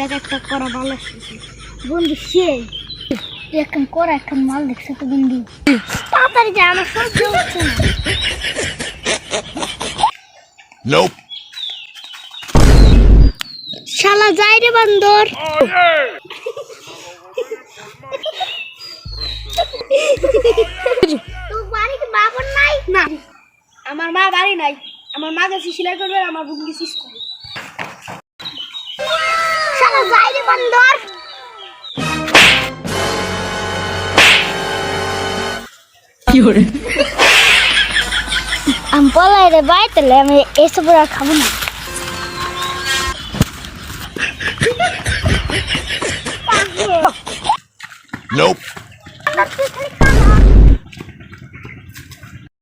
দেখ একটা করা ভালো আসছে বন্ধু সেই এখন করা এখন মাল দেখছে তো বন্ধু তাড়াতাড়ি যা আমার সহ্য হচ্ছে না Nope. শালা যাই রে বান্দর তো বাড়ি কি বাবার নাই না আমার মা বাড়ি নাই আমার মা গেছে সেলাই করবে আর আমার বোন গেছে স্কুলে শালা যাই রে বান্দর কি হরে আমি বলাই রে ভাই তাহলে আমি এসব আর খাবো না Nope.